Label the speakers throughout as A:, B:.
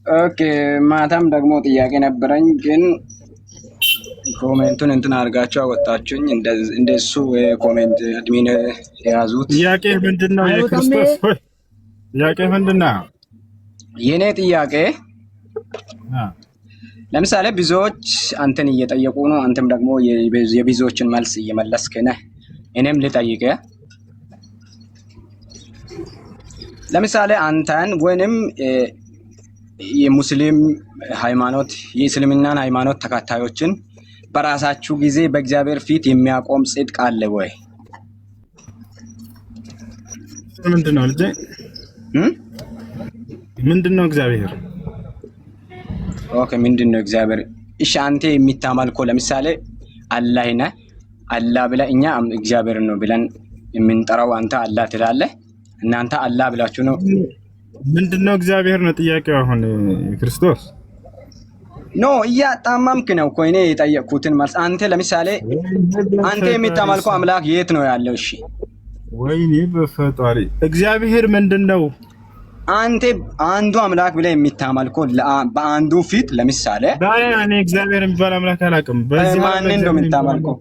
A: ኦኬ ማታም ደግሞ ጥያቄ ነበረኝ ግን ኮሜንቱን እንትን አድርጋችሁ አወጣችሁኝ። እንደሱ ኮሜንት አድሚን የያዙት
B: ጥያቄ ምንድነው? የክርስቶስ ሆይ ጥያቄ ምንድነው?
A: የኔ ጥያቄ ለምሳሌ ብዙዎች አንተን እየጠየቁ ነው፣ አንተም ደግሞ የብዙዎችን መልስ እየመለስክ ነህ። እኔም ልጠይቅህ ለምሳሌ አንተን ወይንም የሙስሊም ሃይማኖት የእስልምናን ሃይማኖት ተከታዮችን በራሳችሁ ጊዜ በእግዚአብሔር ፊት የሚያቆም ጽድቅ አለ ወይ?
B: ምንድነው ልጄ? ምንድነው እግዚአብሔር?
A: ኦኬ ምንድነው እግዚአብሔር? እሺ አንተ የሚታመልከው ለምሳሌ አላህ ነህ። አላህ ብለህ እኛ እግዚአብሔር ነው ብለን የምንጠራው አንተ አላህ ትላለህ። እናንተ አላህ ብላችሁ ነው።
B: ምንድነው እግዚአብሔር ነው ጥያቄው። አሁን ክርስቶስ
A: ኖ እያጣማምክ ነው እኮ እኔ የጠየቅኩትን መልስ። አንተ ለምሳሌ አንተ የምታመልከው አምላክ የት ነው ያለው? እሺ
B: ወይኔ በፈጣሪ እግዚአብሔር ምንድነው?
A: አንተ አንዱ አምላክ ብለህ የምታመልከው በአንዱ ፊት ለምሳሌ
B: እኔ እግዚአብሔር የሚባል አምላክ አላውቅም።
A: በዚህ ማንን ነው የምታመልከው?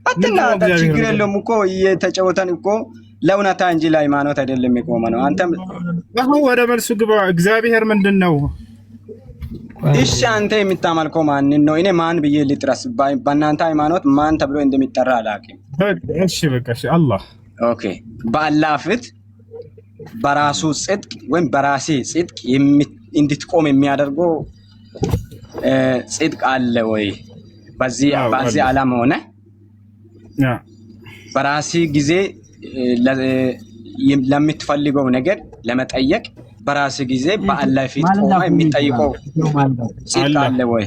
A: አትናታ ችግር የለውም እኮ እየተጫወተን እኮ ለእውነታ እንጂ ለሃይማኖት አይደለም የቆመ ነው። አንተም
B: አሁን ወደ መልሱ ግባ። እግዚአብሔር ምንድነው?
A: እሺ አንተ የምታመልከው ማንን ነው? እኔ ማን ብዬ ልጥራስ? በእናንተ ሃይማኖት ማን ተብሎ እንደሚጠራ አላውቅም።
B: እሺ በቃ እሺ አላህ።
A: ኦኬ በአላህ ፊት በራሱ ጽድቅ ወይም በራሴ ጽድቅ እንድትቆም የሚያደርገው ጽድቅ አለ ወይ? በዚህ ዓለም ሆነ በራሴ ጊዜ ለምትፈልገው ነገር ለመጠየቅ በራሴ ጊዜ በአላህ ፊት ቆማ የሚጠይቀው ጽድቅ አለ ወይ?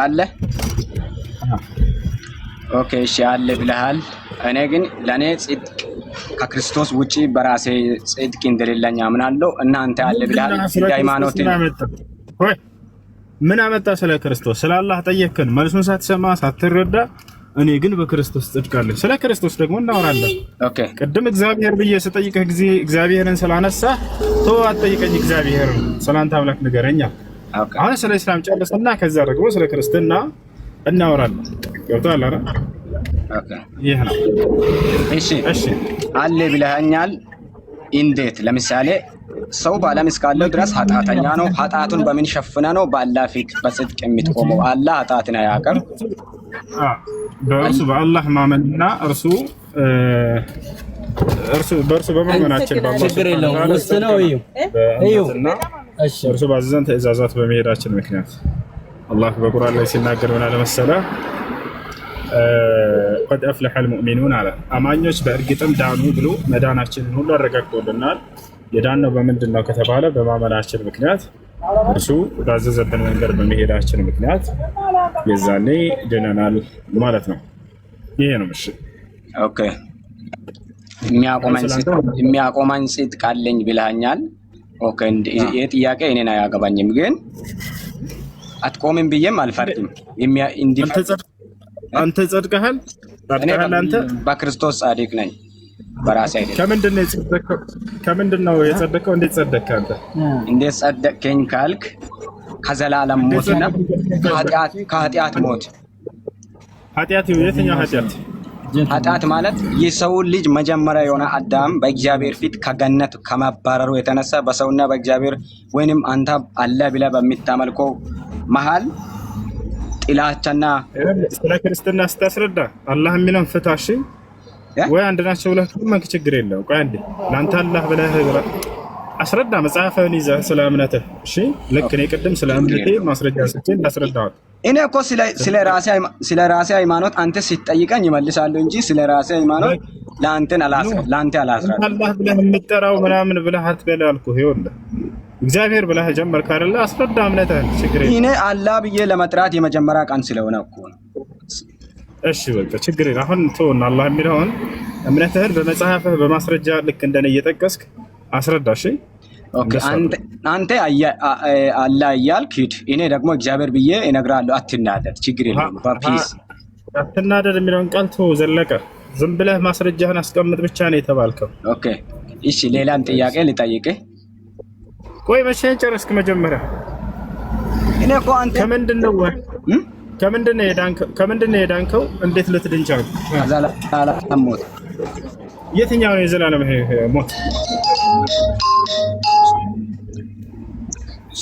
A: አለ። ኦኬ እሺ አለ ብለሃል። እኔ ግን ለኔ ጽድቅ ከክርስቶስ ውጪ በራሴ ጽድቅ እንደሌለኝ አምናለሁ። እናንተ አለ ብለሃል። ሃይማኖት
B: ምን አመጣ? ስለ ክርስቶስ ስለ አላህ ጠየቅከን፣ መልሱን ሳትሰማ ሳትረዳ። እኔ ግን በክርስቶስ ጽድቅ አለኝ። ስለ ክርስቶስ ደግሞ እናወራለን።
A: ኦኬ
B: ቅድም እግዚአብሔር ብዬ ስጠይቅህ ጊዜ እግዚአብሔርን ስላነሳ ተው አትጠይቀኝ። እግዚአብሔርን ስላንተ አምላክ ንገረኛ። አሁን ስለ እስላም ጨርስና ከዛ ደግሞ ስለ ክርስትና እናወራለን። ገብቶሃል አይደል?
A: ኦኬ
B: ይሄ ነው።
A: እሺ አለ ብለኛል። እንዴት? ለምሳሌ ሰው በዓለም እስካለው ድረስ ኃጢአተኛ ነው። ኃጢአቱን በምን ሸፍነ ነው በአላህ ፊት በጽድቅ የምትቆመው? አላህ ኃጢአትን አያውቅም።
B: በእርሱ በአላህ ማመንና እርሱ በእርሱ በማመናችን
C: ችግር የለውም። ውስጥ ነው
B: እርሱ ባዘዘን ትእዛዛት በመሄዳችን ምክንያት አላህ በቁርአን ላይ ሲናገር ምን አለ መሰለህ? ቀድ አፍለሐ አልሙእሚኑን አለ። አማኞች በእርግጥም ዳኑ ብሎ መዳናችንን ሁሉ አረጋግጦልናል። የዳነው በምንድን ነው ከተባለ በማመናችን ምክንያት እርሱ ባዘዘብን መንገድ በመሄዳችን ምክንያት የዛኔ ድነናል ማለት ነው። ይሄ ነው። እሺ
A: ኦኬ የሚያቆመኝ ጽድቅ አለኝ ብለኛል። ኦኬ ይሄ ጥያቄ እኔን አያገባኝም፣ ግን አትቆምም ብዬም አልፈርድም።
B: አንተ ጸድቀሃል። አንተ
A: በክርስቶስ ጻድቅ ነኝ በራሴ አይደለም።
B: ከምንድን ነው የጸደቀው? እንዴት ጸደቅክ አንተ?
A: እንዴት ጸደቅከኝ ካልክ ከዘላለም ሞትና ከኃጢአት ሞት።
B: ኃጢአት የትኛው ኃጢአት?
A: ኃጢአት ማለት የሰው ልጅ መጀመሪያ የሆነ አዳም በእግዚአብሔር ፊት ከገነት ከመባረሩ የተነሳ በሰውና በእግዚአብሔር ወይንም አንተ አለ ብለህ በሚታመልከው መሃል ጥላቻና
B: ስለ ክርስትና ስታስረዳ አላህ የሚለውን ፍታሽ ወይ አንድ ናቸው ብለህ ከመንክ ችግር የለው። ቆይ አንዴ ለአንተ አላህ ብለህ አስረዳ መጽሐፍህን ይዘህ ስለ እምነትህ። እሺ ልክ እኔ ቅድም ስለ እምነቴ ማስረጃ ሰጥቼ እንዳስረዳሁት
A: እኔ እኮ ስለ ራሴ ሃይማኖት አንተ ሲጠይቀኝ ይመልሳለሁ እንጂ ስለ ራሴ ሃይማኖት ለአንተ አላስረዳም።
B: አላህ ብለህ የምትጠራው ምናምን ብለህ አትበል አልኩህ። ይኸውልህ እግዚአብሔር ብለህ ጀመርክ አይደለ? አስረዳ እምነትህን። ችግር የለም።
A: እኔ አላህ ብዬ ለመጥራት የመጀመሪያ ቀን ስለሆነ እኮ ነው።
B: እሺ በቃ ችግር የለም። አሁን ተውና አላህ የሚለውን እምነትህን በመጽሐፍህ በማስረጃ ልክ እንደኔ እየጠቀስክ አስረዳ። እሺ
A: ኦኬ አንተ አላህ እያልክ ሂድ፣ እኔ ደግሞ እግዚአብሔር ብዬ እነግርሃለሁ። አትናደድ፣ ችግር የለም። በፒስ
B: አትናደድ የሚለውን ቃል ተው ዘለቀ። ዝም ብለህ ማስረጃህን አስቀምጥ ብቻ ነው የተባልከው።
A: ኦኬ እሺ ሌላም ጥያቄ ልጠይቅህ።
B: ቆይ መቼን ጨረስክ? መጀመሪያ
A: እኔ እኮ አንተ
B: ከምንድን ነው የዳንከው? እንዴት ልትድን ቻልክ?
A: ዘላለም ሞት።
B: የትኛው ነው የዘላለም ሞት?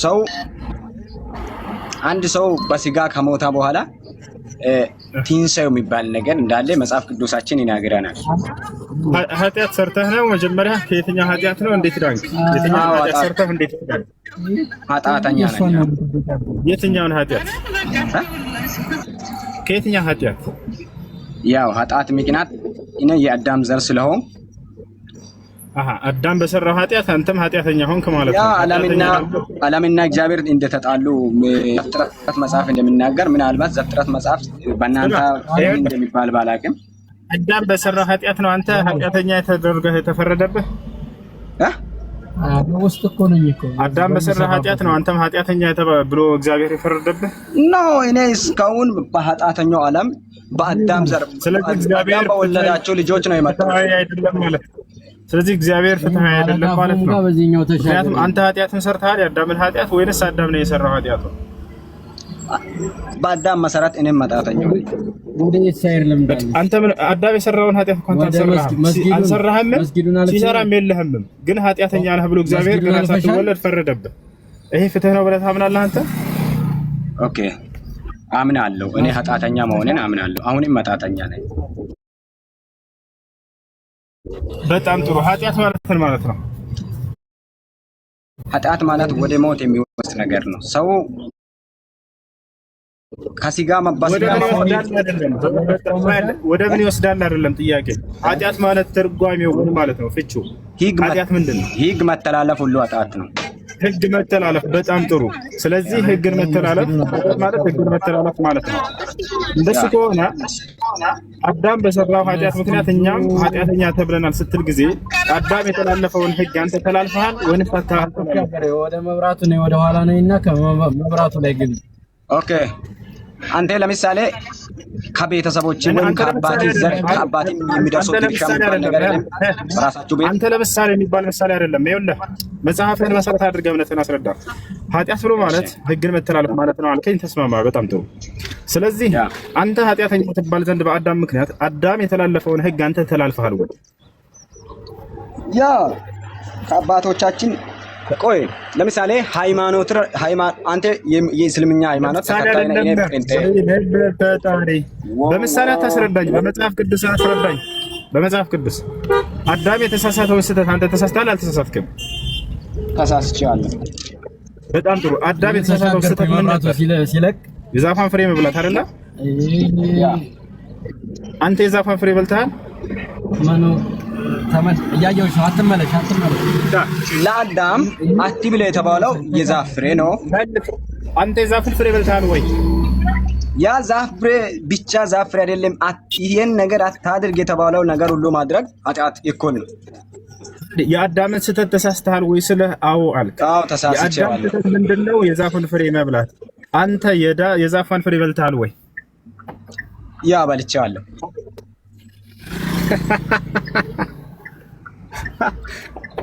A: ሰው አንድ ሰው በስጋ ከሞታ በኋላ ትንሣኤው የሚባል ነገር እንዳለ መጽሐፍ ቅዱሳችን ይናገረናል።
B: ኃጢአት ሰርተህ ነው መጀመሪያ? ከየትኛው ኃጢአት ነው? እንዴት ዳንክ? የትኛው ኃጢአት ሰርተህ እንዴት ዳንክ?
A: ኃጢአተኛ ነኝ።
B: የትኛውን ኃጢአት? ከየትኛው ኃጢአት?
A: ያው ኃጢአት ምክንያት እኔ የአዳም ዘር ስለሆን
B: አዳም በሰራው ኃጢአት አንተም ኃጢአተኛ ሆንክ ማለት ነው።
A: ዓለምና እግዚአብሔር እንደተጣሉ ዘፍጥረት መጽሐፍ እንደሚናገር፣ ምናልባት ዘፍጥረት መጽሐፍ በእናንተ እንደሚባል ባላቅም
B: አዳም በሰራው ኃጢአት ነው አንተ ኃጢአተኛ የተፈረደብህ።
C: ውስጥ እኮ ነኝ እኮ
B: አዳም በሰራው ኃጢአት ነው አንተም ኃጢአተኛ ብሎ እግዚአብሔር የፈረደብህ
A: ነው። እኔ እስካሁን በኃጢአተኛው ዓለም በአዳም ዘር እግዚአብሔር በወለዳቸው ልጆች ነው የመጣው
B: አይደለም ማለት ነው። ስለዚህ እግዚአብሔር ፍትሃዊ አይደለም ማለት ነው። ምክንያቱም አንተ ኃጢአትን ሰርተሃል፣ የአዳምን ኃጢአት፣ ወይንስ አዳም ነው የሰራው ኃጢአቱ?
A: በአዳም መሰረት እኔም ኃጢአተኛው ነኝ።
B: አንተ አዳም የሰራውን ኃጢአት እንኳን አልሰራህም፣ ሲሰራም የለህም፣ ግን ኃጢአተኛ ነህ ብሎ እግዚአብሔር ገና ሳትወለድ ፈረደብህ። ይሄ ፍትህ ነው ብለህ ታምናለህ አንተ?
A: ኦኬ አምናለሁ። እኔ ኃጢአተኛ መሆኔን አምናለሁ። አሁንም ኃጢአተኛ ነኝ።
B: በጣም ጥሩ። ኃጢአት ማለት ነው?
A: ኃጢአት ማለት ወደ ሞት የሚወስድ ነገር ነው። ሰው ከስጋ
B: ወደ ምን ይወስዳል አይደለም ጥያቄ። ኃጢአት ማለት ትርጓሜው ምን ማለት ነው? ፍቺው ኃጢአት ምንድን ነው?
A: ሕግ መተላለፍ ሁሉ ኃጢአት ነው።
B: ሕግ መተላለፍ። በጣም ጥሩ። ስለዚህ ሕግን መተላለፍ ማለት ሕግን መተላለፍ ማለት ነው። እንደሱ ከሆነ አዳም በሰራው ኃጢአት ምክንያት እኛም ኃጢአተኛ ተብለናል ስትል ጊዜ አዳም የተላለፈውን ሕግ አንተ ተላልፈሃል ወይስ አልተላለፍክም?
C: ወደ መብራቱ ነው ወደ ኋላ ነኝና ከመብራቱ ላይ ግን
A: ኦኬ አንተ ለምሳሌ ከቤተሰቦች ወይም ከአባቴ ዘር ከአባቴ የሚደርሰው ድርሻ የሚባል ነገር የለም። በራሳችሁ ቤት
B: አንተ ለምሳሌ የሚባል ምሳሌ አይደለም። ይኸውልህ መጽሐፍን መሰረት አድርገህ እምነትን አስረዳ። ኃጢአት ብሎ ማለት ሕግን መተላለፍ ማለት ነው አልከኝ። ተስማማ። በጣም ጥሩ። ስለዚህ አንተ ኃጢአተኛ ትባል ዘንድ በአዳም ምክንያት አዳም የተላለፈውን ሕግ አንተ ተላልፈሃል ወይ?
A: ያ ከአባቶቻችን ቆይ ለምሳሌ ሃይማኖት አንተ የእስልምኛ ሃይማኖት ተከታይ ነህ። እኔ ጴንጤ።
B: በምሳሌ አታስረዳኝ፣ በመጽሐፍ ቅዱስ አስረዳኝ። በመጽሐፍ ቅዱስ አዳም የተሳሳተውን ስህተት አንተ ተሳስተሃል አልተሳሳትክም?
A: ተሳስቻለሁ።
B: በጣም ጥሩ። አዳም የተሳሳተው ስህተት ምን ነበር?
C: ሲለቅ
B: የዛፏን ፍሬ መብላት አይደለ? አንተ የዛፏን ፍሬ በልተሃል?
C: እያየሁሽ ነው። አትመለሽ።
A: ለአዳም አትብላ የተባለው የዛፍ ፍሬ ነው።
B: አንተ የዛፍን ፍሬ በልተሃል ወይ?
A: ያ ዛፍ ፍሬ ብቻ ዛፍ ፍሬ አይደለም። ይሄን ነገር አታድርግ የተባለው ነገር ሁሉ ማድረግ ኃጢአት እኮ ነው።
B: የአዳምን ስህተት ተሳስተሃል ወይ ስለ አዎ አልክ።
A: አዎ ተሳስቻለሁ።
B: የአዳም ስህተት ምንድነው? የዛፍን ፍሬ መብላት። አንተ የዛፏን ፍሬ በልተሃል ወይ?
A: ያ በልቻለሁ።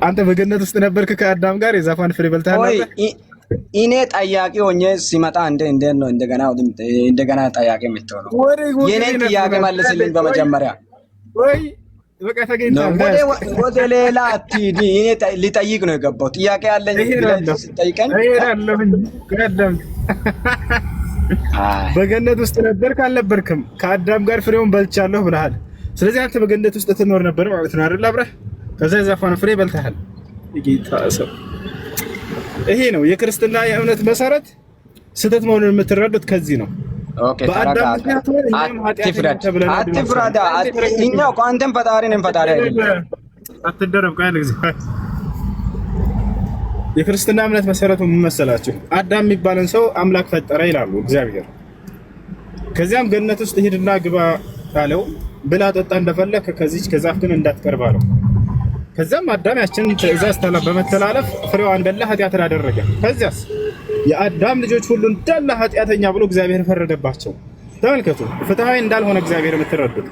B: አንተ በገነት ውስጥ ነበርክ ከአዳም ጋር የዛፏን ፍሬ በልተሃል ነበር?
A: እኔ ጠያቂ ሆኜ ሲመጣ እንዴት ነው እንደገና ጠያቂ የምትሆነው? የኔን ጥያቄ መልስልኝ በመጀመሪያ።
B: ወይ በቃ ተገኝተሃል።
A: ወደ ሌላ አትሂድ። እኔ ሊጠይቅ ነው የገባው። ጥያቄ አለኝ ስጠይቀኝ
B: በገነት ውስጥ ነበርክ አልነበርክም? ከአዳም ጋር ፍሬውን በልቻለሁ ብለሃል። ስለዚህ አንተ በገነት ውስጥ ትኖር ነበር ማለት ነው አይደል? አብረህ ከዛ የዛፏን ፍሬ በልተሃል። ጌታ ሰው ይሄ ነው የክርስትና የእምነት መሰረት። ስህተት መሆኑን የምትረዱት ከዚህ ነው።
A: ኦኬ ተረጋጋ። አትፍረዳ። እኛው አንተም ፈጣሪ ነን ፈጣሪ አይደለም።
B: አትደረብ ቃል ጊዜ የክርስትና እምነት መሰረቱ ምን መሰላችሁ? አዳም የሚባልን ሰው አምላክ ፈጠረ ይላሉ እግዚአብሔር። ከዚያም ገነት ውስጥ ሂድና ግባ አለው። ብላ ጠጣ እንደፈለክ፣ ከዚች ከዛፍ ግን እንዳትቀርብ አለው። ከዚያም አዳም ያችን ትእዛዝ በመተላለፍ ፍሬዋን እንደላ ኃጢአትን አደረገ። ከዚያስ የአዳም ልጆች ሁሉ እንዳለ ኃጢአተኛ ብሎ እግዚአብሔር ፈረደባቸው። ተመልከቱ፣ ፍትሃዊ እንዳልሆነ እግዚአብሔር የምትረዱት።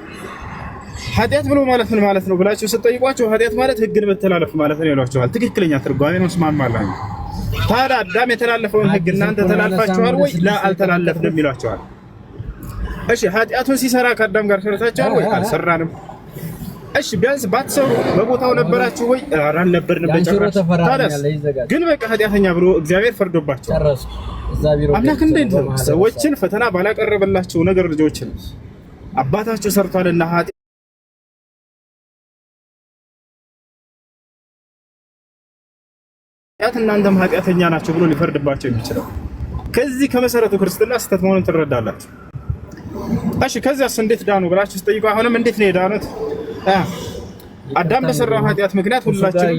B: ኃጢአት ብሎ ማለት ምን ማለት ነው ብላችሁ ስትጠይቋቸው ኃጢአት ማለት ሕግን መተላለፍ ማለት ነው ይሏቸዋል። ትክክለኛ ትርጓሜ ነው። እስማማለሁ። ታዲያ አዳም የተላለፈውን ህግ እናንተ ተላልፋችኋል ወይ? ላ አልተላለፍንም ይሏቸዋል። እሺ ኃጢአቱን ሲሰራ ከአዳም ጋር ሰርታችኋል ወይ? አልሰራንም። እሺ ቢያንስ ባትሰሩ በቦታው ነበራችሁ ወይ? አልነበርንም በጭራሽ። ታዲያስ ግን በቃ ኃጢአተኛ ብሎ እግዚአብሔር ፈርዶባቸዋል። አምላክ እንዴት ሰዎችን ፈተና ባላቀረበላቸው ነገር ልጆችን አባታቸው ሰርቷልና ኃጢአት እናንተም ኃጢአተኛ ናቸው ብሎ ሊፈርድባቸው የሚችለው ከዚህ ከመሰረቱ ክርስትና ስህተት መሆኑን ትረዳላችሁ። እሺ ከዚያስ እንዴት ዳኑ ብላችሁ ስጠይቁ አሁንም እንዴት ነው የዳኑት? አዳም በሰራው ኃጢአት ምክንያት ሁላችን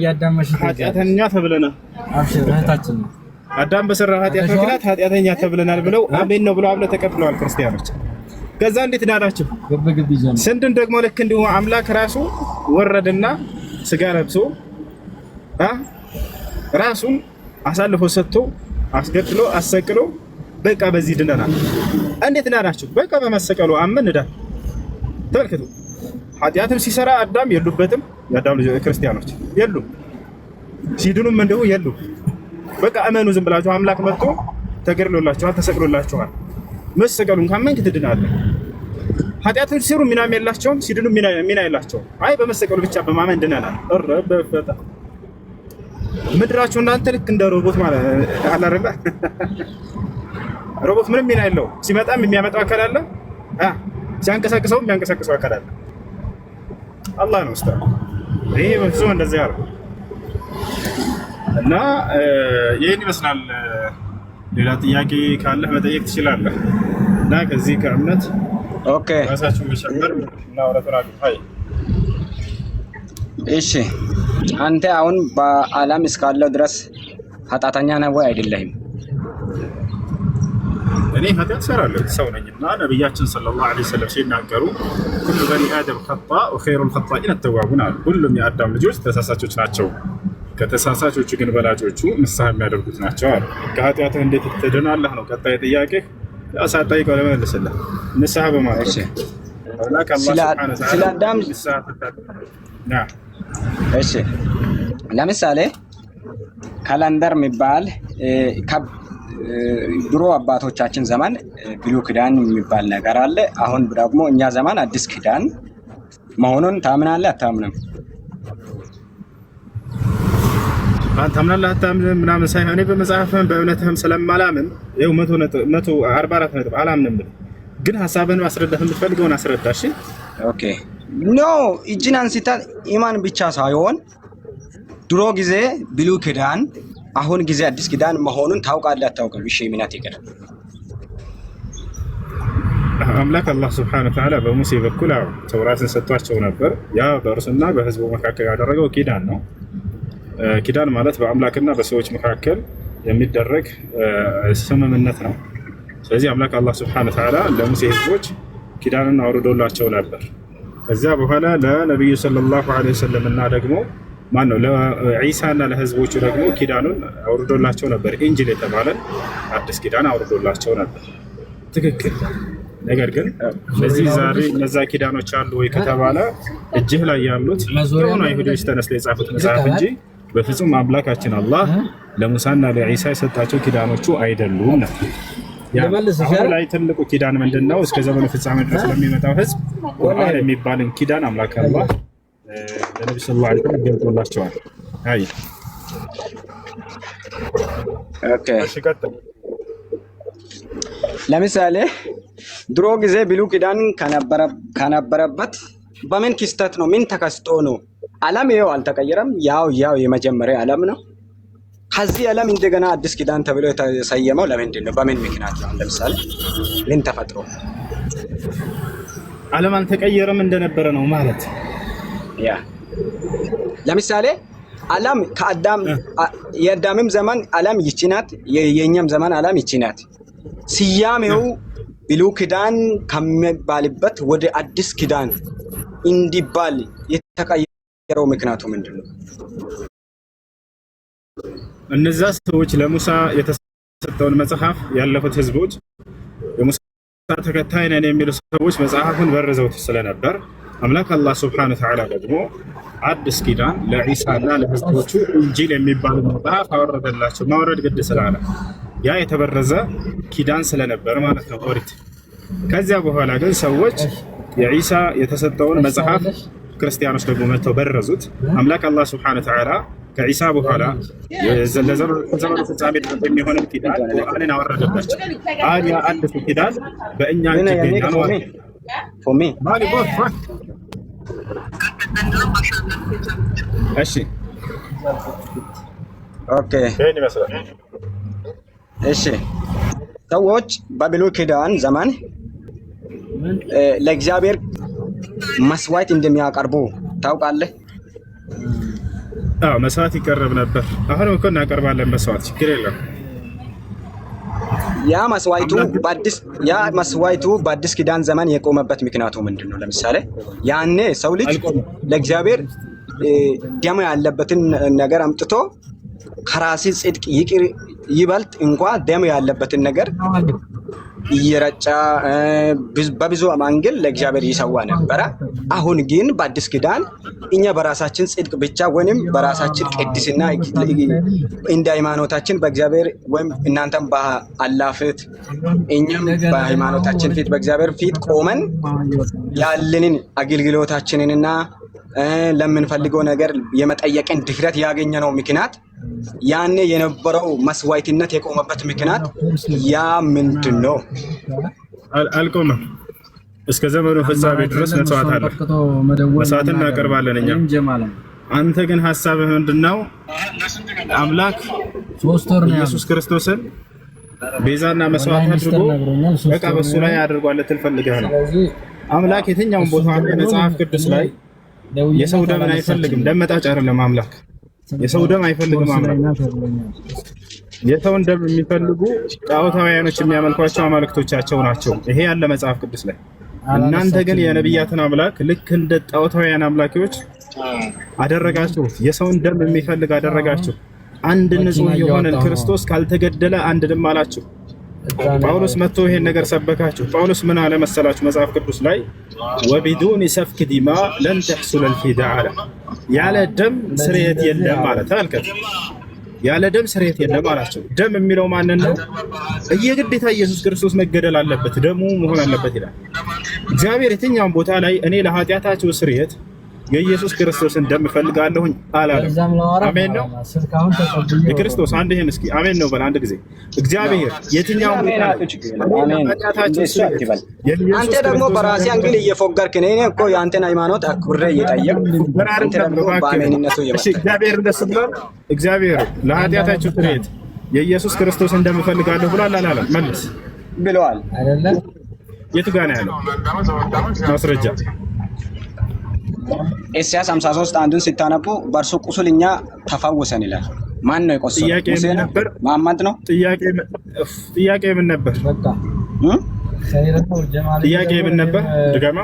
B: ኃጢአተኛ ተብለናል። አዳም በሰራው ኃጢአት ምክንያት ኃጢአተኛ ተብለናል ብለው አሜን ነው ብለው አብለው ተቀብለዋል ክርስቲያኖች። ከዛ እንዴት ዳናችሁ? ስንድን ደግሞ ልክ እንዲሁ አምላክ ራሱ ወረደና ስጋ ለብሶ ራሱን አሳልፎ ሰጥቶ አስገድሎ አሰቅሎ በቃ በዚህ ድነናል። እንዴት ዳናችሁ? በቃ በመሰቀሉ አመን ዳን። ተመልከቱ። ኃጢአትም ሲሰራ አዳም የሉበትም። የአዳም ልጅ ክርስቲያኖች የሉም። ሲድኑም እንደው የሉም። በቃ እመኑ ዝም ብላችሁ አምላክ መጥቶ ተገድሎላችኋል፣ ተሰቅሎላችኋል። መሰቀሉን ካመንክ ትድናለህ። ኃጢአትም ሲሰሩ ሚናም የላቸውም፣ ሲድኑ ሚና የላቸውም። አይ በመሰቀሉ ብቻ በማመን ድነናል። በፈጣ ምድራችሁ እናንተ ልክ እንደ ሮቦት ማለት አላረጋ ሮቦት ምንም ሚና የለው። ሲመጣም የሚያመጣው አካል አለ፣ ሲያንቀሳቅሰውም የሚያንቀሳቅሰው አካል አለ። አላህ ነው ኡስታዝ። ይሄ በፍጹም እንደዚህ ያለው እና ይሄን ይመስላል። ሌላ ጥያቄ ካለህ መጠየቅ ትችላለህ። እና ከዚህ ከእምነት
A: ኦኬ
B: ራሳችሁ መሸመር እና ወራተራግ አይ
A: እሺ አንተ አሁን በዓለም እስካለው ድረስ ኃጢአተኛ ነህ ወይ አይደለህም?
B: እኔ ኃጢአት እሰራለሁ ሰው ነኝና ነብያችን ሰለላሁ ዐለይሂ ወሰለም ሲናገሩ ኩሉ በኒ አደም ኸጣ ወኸይሩል ኸጣኢን አተዋቡን አሉ። ሁሉም የአዳም ልጆች ተሳሳቾች ናቸው፣ ከተሳሳቾቹ ግን በላጮቹ ንስሐ የሚያደርጉት ናቸው አሉ። ከኃጢአትህ እንዴት ትድናለህ ነው ቀጣይ ጥያቄ። ሳትጠይቀው ለመመለስልህ ንስሐ በማድረግ
A: ስለ አዳም እሺ ለምሳሌ ካላንደር የሚባል ድሮ አባቶቻችን ዘመን ብሉይ ኪዳን የሚባል ነገር አለ። አሁን ደግሞ እኛ ዘመን አዲስ ኪዳን መሆኑን ታምናለህ አታምንም?
B: ታምናለህ አታምንም ምናምን ሳይሆን እኔ በመጽሐፍም በእውነትህም ስለማላምን ይኸው 144 ነጥብ አላምንም ብለህ ግን ሐሳብህን ማስረዳት የምትፈልገውን አስረዳ። እሺ
A: ኦኬ ኖ እጅን አንስታ ኢማን ብቻ ሳይሆን ድሮ ጊዜ ብሉይ ኪዳን አሁን ጊዜ አዲስ ኪዳን መሆኑን ታውቃለህ አታውቅም? እሺ እምነት ይቀር
B: አምላክ አላህ ሱብሓነሁ ወተዓላ በሙሴ በኩል ተውራትን ሰጥቷቸው ነበር። ያ በእርሱና በህዝቡ መካከል ያደረገው ኪዳን ነው። ኪዳን ማለት በአምላክና በሰዎች መካከል የሚደረግ ስምምነት ነው። ስለዚህ አምላክ አላህ ሱብሓነሁ ወተዓላ ለሙሴ ህዝቦች ኪዳንን አውርዶላቸው ነበር። ከዚያ በኋላ ለነብዩ ሰለላሁ ዐለይሂ ወሰለም እና ደግሞ ማነው ለኢሳና ለህዝቦቹ ደግሞ ኪዳኑን አውርዶላቸው ነበር። ኢንጂል የተባለ አዲስ ኪዳን አውርዶላቸው ነበር። ትክክል። ነገር ግን ለዚህ ዛሬ እነዛ ኪዳኖች አሉ ወይ ከተባለ እጅህ ላይ ያሉት የሆኑ አይሁዶች ተነስተው የጻፉት መጽሐፍ እንጂ በፍጹም አምላካችን አላህ ለሙሳና ለኢሳ የሰጣቸው ኪዳኖቹ አይደሉም ነው። አሁን ላይ ትልቁ ኪዳን ምንድነው? እስከ ዘመኑ ፍጻሜ ድረስ ለሚመጣው ህዝብ ቁርአን የሚባልን ኪዳን አምላክ አላህ ለነብዩ ሰለላሁ ዐለይሂ ወሰለም ገልጦላቸዋል። አይ
A: ኦኬ ለምሳሌ ድሮ ጊዜ ብሉይ ኪዳን ከነበረበት በምን ክስተት ነው? ምን ተከስቶ ነው? ዓለም ይኸው አልተቀየረም። ያው የመጀመሪያ ዓለም ነው። ከዚህ ዓለም እንደገና አዲስ ኪዳን ተብሎ የተሰየመው ለምንድን ነው? በምን ምክንያት ነው? ለምሳሌ ምን ተፈጥሮ?
B: ዓለም አልተቀየረም እንደነበረ ነው ማለት
A: ያ ለምሳሌ ዓለም ከአዳም የአዳምም ዘመን ዓለም ይቺ ናት፣ የኛም ዘመን ዓለም ይቺ ናት። ስያሜው ብሉይ ኪዳን ከሚባልበት ወደ አዲስ ኪዳን እንዲባል የተቀየረው ምክንያቱ ምንድን ነው?
B: እነዛ ሰዎች ለሙሳ የተሰጠውን መጽሐፍ ያለፉት ህዝቦች የሙሳ ተከታይ ነን የሚሉ ሰዎች መጽሐፉን በርዘውት ስለነበር አምላክ አላህ ሱብሓነሁ ወተዓላ ደግሞ አዲስ ኪዳን ለዒሳና ለህዝቦቹ እንጂል የሚባል መጽሐፍ አወረደላቸው። ማውረድ ግድ ስላለ ያ የተበረዘ ኪዳን ስለነበር ማለት ነው ኦሪት። ከዚያ በኋላ ግን ሰዎች የዒሳ የተሰጠውን መጽሐፍ ክርስቲያኖች ደግሞ መጥተው በረዙት። አምላክ አላህ ሱብሓነሁ ወተዓላ ከዒሳ በኋላ ለዘመኑ ፍጻሜ ድረስ የሚሆንን ኪዳን ቁርአንን አወረደላቸው። ያ አዲሱ ኪዳን በእኛ እጅ ይገኛል ማለት ነው። እሺ
A: ኦኬ እሺ ሰዎች በብሉይ ኪዳን ዘመን ለእግዚአብሔር መስዋዕት እንደሚያቀርቡ ታውቃለህ?
B: አዎ መስዋዕት ይቀርብ ነበር። አሁንም እኮ እናቀርባለን መስዋዕት፣ ችግር የለም። ያ መስዋዕቱ በአዲስ ኪዳን ዘመን የቆመበት ምክንያቱ ምንድን ነው? ለምሳሌ ያኔ ሰው ልጅ ለእግዚአብሔር ደም ያለበትን ነገር አምጥቶ ከራሲ ጽድቅ ይቅር ይበልጥ እንኳ ደም ያለበትን ነገር እየረጫ በብዙ መንገድ ለእግዚአብሔር ይሰዋ ነበረ። አሁን ግን በአዲስ ኪዳን እኛ በራሳችን ጽድቅ ብቻ ወይም በራሳችን ቅድስና እንደ ሃይማኖታችን በእግዚአብሔር ወይም እናንተም በአላህ ፊት እኛም በሃይማኖታችን ፊት በእግዚአብሔር ፊት ቆመን ያለንን አገልግሎታችንንና ለምንፈልገው ነገር የመጠየቅን ድፍረት ያገኘነው ምክንያት ያኔ የነበረው መስዋዕትነት የቆመበት ምክንያት ያ ምንድን ነው? አልቆመም። እስከ ዘመኑ ፍጻሜ ድረስ መስዋዕት አለ፣ መስዋዕትን እናቀርባለን እኛ። አንተ ግን ሐሳብህ ምንድነው? አምላክ ኢየሱስ ክርስቶስን ቤዛና መስዋዕት አድርጎ በቃ በሱ ላይ አድርጓል ልትል ፈልገህ ነው። አምላክ የትኛውን ቦታ መጽሐፍ ቅዱስ ላይ የሰው ደምን አይፈልግም። ደም መጣጭ አይደለም አምላክ። የሰው ደም አይፈልግም አምላክ። የሰውን ደም የሚፈልጉ ጣዖታውያኖች የሚያመልኳቸው አማልክቶቻቸው ናቸው። ይሄ ያለ መጽሐፍ ቅዱስ ላይ። እናንተ ግን የነብያትን አምላክ ልክ እንደ ጣዖታውያን አምላኪዎች አደረጋችሁት። የሰውን ደም የሚፈልግ አደረጋችሁ። አንድ ንጹህ የሆነን ክርስቶስ ካልተገደለ አንድንም አላችሁ። ጳውሎስ መጥቶ ይሄን ነገር ሰበካችሁ። ጳውሎስ ምን አለ መሰላችሁ መጽሐፍ ቅዱስ ላይ ወቢዱን ሰፍክ ዲማ ለን ተሕሱል አልፊዳ አለ። ያለ ደም ስርየት የለም ማለት አልከት። ያለ ደም ስርየት የለም አላቸው። ደም የሚለው ማንን ነው? የግዴታ ኢየሱስ ክርስቶስ መገደል አለበት፣ ደሙ መሆን አለበት ይላል እግዚአብሔር። የትኛውን ቦታ ላይ እኔ ለኃጢአታችሁ ስርየት የኢየሱስ ክርስቶስን ደም እፈልጋለሁኝ አላለም። አሜን ነው የክርስቶስ አንድ ይሄን እስኪ አሜን ነው በል አንድ ጊዜ። እግዚአብሔር የትኛው
A: አንተ ደግሞ በራሴ አንግል እየፎገርክ ነኝ። እኔ እኮ የአንተን ሃይማኖት አክብሬ እየጠየቅኩ አንተ ደግሞ በአሜንነቱ
B: እሺ። እግዚአብሔር ደስ ብሏል። እግዚአብሔር ለኃጢአታችሁ ስርየት የኢየሱስ ክርስቶስን ደም እፈልጋለሁ ብሏል አላለም? መልስ
A: ብለዋል አይደለ?
B: የቱ ጋር ነው ያለው ማስረጃ?
A: ኢሳይያስ 53 አንዱን ሲታነቡ በእርሱ ቁስል እኛ ተፈወሰን ይላል። ማን ነው የቆሰለው? ሙሴ ነበር? መሐመድ ነው?
B: ጥያቄ ምን ነበር? ጥያቄ ምን ነበር? ድገማ።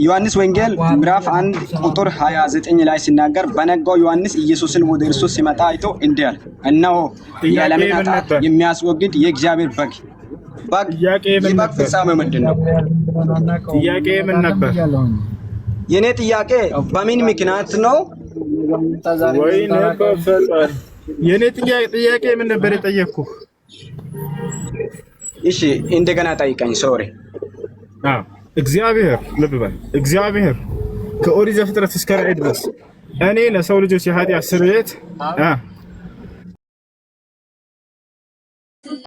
B: ዮሐንስ ወንጌል ምዕራፍ 1 ቁጥር 29 ላይ ሲናገር በነጋው ዮሐንስ ኢየሱስን ወደ እርሱ ሲመጣ አይቶ እንዲህ አለ፣ እነሆ የዓለምን ኃጢአት የሚያስወግድ የእግዚአብሔር በግ። የበግ ፍጻሜ ምንድን ነው? ጥያቄ ምን ነበር?
A: የኔ ጥያቄ በምን ምክንያት ነው?
B: የኔ ጥያቄ ምን ነበር የጠየቅኩህ?
A: እሺ እንደገና ጠይቀኝ። ሶሪ
B: እግዚአብሔር ልብ በል። እግዚአብሔር ከኦሪት ዘፍጥረት እስከ ራዕይ ድረስ እኔ ለሰው ልጆች የኃጢአት ስርየት